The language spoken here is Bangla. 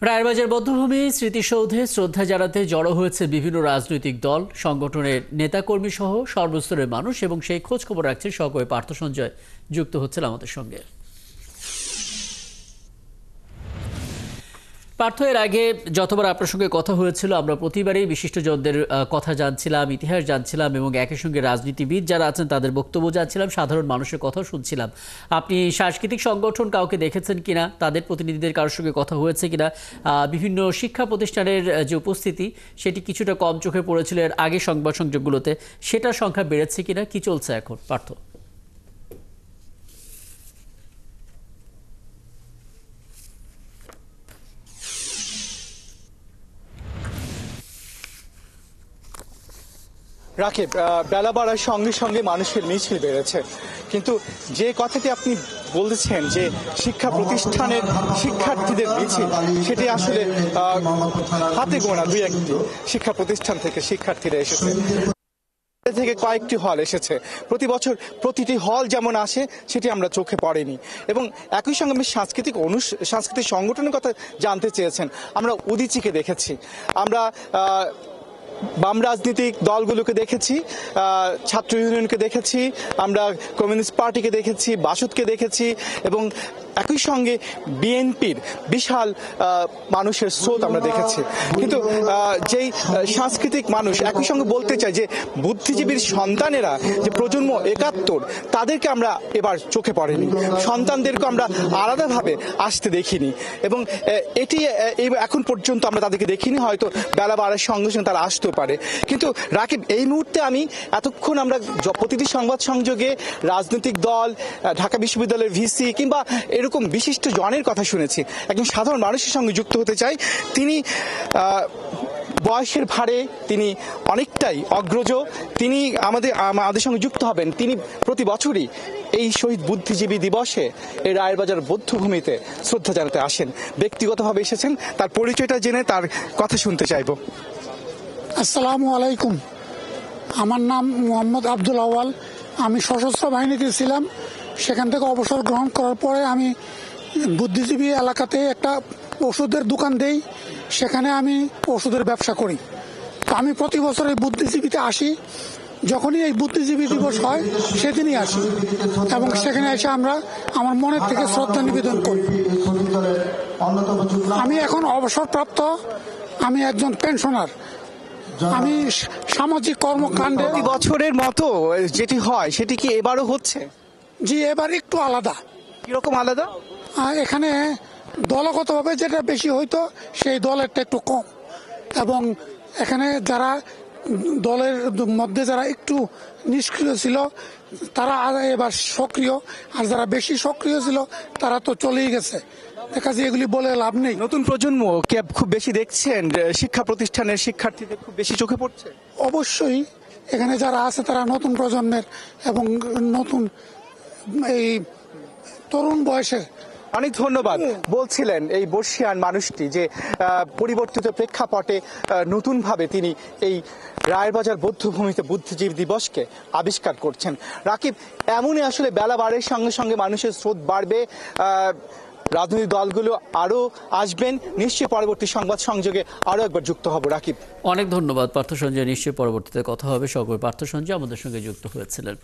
রায়েরবাজার বধ্যভূমি স্মৃতিসৌধে শ্রদ্ধা জানাতে জড়ো হয়েছে বিভিন্ন রাজনৈতিক দল, সংগঠনের নেতাকর্মী সহ সর্বস্তরের মানুষ এবং সেই খোঁজ খবর রাখছেন সহকর্মী পার্থ সঞ্জয় যুক্ত হচ্ছেন আমাদের সঙ্গে। পার্থ, এর আগে যতবার আপনার সঙ্গে কথা হয়েছিল আমরা প্রতিবারই বিশিষ্টজনদের কথা জানছিলাম, ইতিহাস জানছিলাম এবং একই সঙ্গে রাজনীতিবিদ যারা আছেন তাদের বক্তব্য জানছিলাম, সাধারণ মানুষের কথা শুনছিলাম। আপনি সাংস্কৃতিক সংগঠন কাউকে দেখেছেন কিনা, তাদের প্রতিনিধিদের কারোর সঙ্গে কথা হয়েছে কিনা, বিভিন্ন শিক্ষা প্রতিষ্ঠানের যে উপস্থিতি সেটি কিছুটা কম চোখে পড়েছিল এর আগে সংবাদ সংযোগগুলোতে, সেটার সংখ্যা বেড়েছে কিনা, কি চলছে এখন পার্থ? রাকিব, বেলা বাড়ার সঙ্গে সঙ্গে মানুষের মিছিল বেড়েছে, কিন্তু যে কথাটি আপনি বলছেন যে শিক্ষা প্রতিষ্ঠানের শিক্ষার্থীদের মিছিল, সেটি আসলে হাতে গোনা দুই একটি শিক্ষা প্রতিষ্ঠান থেকে শিক্ষার্থীরা এসেছে, থেকে কয়েকটি হল এসেছে। প্রতি বছর প্রতিটি হল যেমন আসে সেটি আমরা চোখে পড়েনি। এবং একই সঙ্গে আমি সাংস্কৃতিক সংগঠনের কথা জানতে চেয়েছেন। আমরা উদীচীকে দেখেছি, আমরা বাম রাজনৈতিক দলগুলোকে দেখেছি, ছাত্র ইউনিয়নকে দেখেছি, আমরা কমিউনিস্ট পার্টিকে দেখেছি, বাসদকে দেখেছি এবং একই সঙ্গে বিএনপির বিশাল মানুষের স্রোত আমরা দেখেছি। কিন্তু যেই সাংস্কৃতিক মানুষ একই সঙ্গে বলতে চায় যে বুদ্ধিজীবীর সন্তানেরা যে প্রজন্ম ৭১, তাদেরকে আমরা এবার চোখে পড়েনি, সন্তানদেরকে আমরা আলাদাভাবে আসতে দেখিনি এবং এটি এখন পর্যন্ত আমরা তাদেরকে দেখিনি। হয়তো বেলা বাড়ার সঙ্গে সঙ্গে তারা আসতেও পারে। কিন্তু রাকিব, এই মুহূর্তে আমি এতক্ষণ আমরা প্রতিটি সংবাদ সংযোগে রাজনৈতিক দল, ঢাকা বিশ্ববিদ্যালয়ের ভিসি কিংবা এরকম বিশিষ্ট জনের কথা শুনেছি। একজন সাধারণ মানুষের সঙ্গে যুক্ত হতে চাই। তিনি বয়সের ভারে তিনি অনেকটাই অগ্রজ, তিনি আমাদের সঙ্গে যুক্ত হবেন। তিনি প্রতি বছরই এই শহীদ বুদ্ধিজীবী দিবসে এই রায়েরবাজার বধ্যভূমিতে শ্রদ্ধা জানাতে আসেন। ব্যক্তিগতভাবে এসেছেন, তার পরিচয়টা জেনে তার কথা শুনতে চাইব। আসসালামু আলাইকুম, আমার নাম মোহাম্মদ আব্দুল আওয়াল। আমি সশস্ত্র বাহিনীতে ছিলাম, সেখান থেকে অবসর গ্রহণ করার পরে আমি বুদ্ধিজীবী এলাকাতে একটা ওষুধের দোকান দেই, সেখানে আমি ওষুধের ব্যবসা করি। তো আমি প্রতি বছর এই বুদ্ধিজীবীতে আসি, যখনই এই বুদ্ধিজীবী দিবস হয় সেদিনই আসি এবং সেখানে এসে আমরা আমার মনের থেকে শ্রদ্ধা নিবেদন করি। আমি এখন অবসরপ্রাপ্ত, আমি একজন পেনশনার। আমি সামাজিক কর্মকাণ্ডে বছরের মতো যেটি হয় সেটি কি এবারও হচ্ছে? জি, এবার একটু আলাদা। কিরকম আলাদা? এখানে দলগতভাবে যেটা বেশি হইতো সেই দলেরটা একটু কম, এবং এখানে যারা দলের মধ্যে যারা একটু নিষ্ক্রিয় ছিল তারা এবার সক্রিয়, আর যারা বেশি সক্রিয় ছিল তারা তো চলেই গেছে। দেখা যায় এগুলি বলে লাভ নেই। নতুন প্রজন্ম কে খুব বেশি দেখছেন, শিক্ষা প্রতিষ্ঠানের শিক্ষার্থীদের খুব বেশি চোখে পড়ছে? অবশ্যই এখানে যারা আছে তারা নতুন প্রজন্মের এবং নতুন এই তরুণ বয়সের। অনেক ধন্যবাদ। বলছিলেন এই বর্ষিয়ান মানুষটি যে পরিবর্তিত প্রেক্ষাপটে নতুনভাবে তিনি এই রায়েরবাজার বধ্যভূমিতে বুদ্ধিজীবী দিবসকে আবিষ্কার করছেন। রাকিব, এমনই আসলে বেলা বাড়ার সঙ্গে সঙ্গে মানুষের স্রোত বাড়বে, রাজনৈতিক দলগুলো আরো আসবেন। নিশ্চয়ই পরবর্তী সংবাদ সংযোগে আরো একবার যুক্ত হব। রাকিব, অনেক ধন্যবাদ পার্থ সঞ্জয়। নিশ্চয়ই পরবর্তীতে কথা হবে। সহকর্মী পার্থ সঞ্জয় আমাদের সঙ্গে যুক্ত হয়েছিলেন।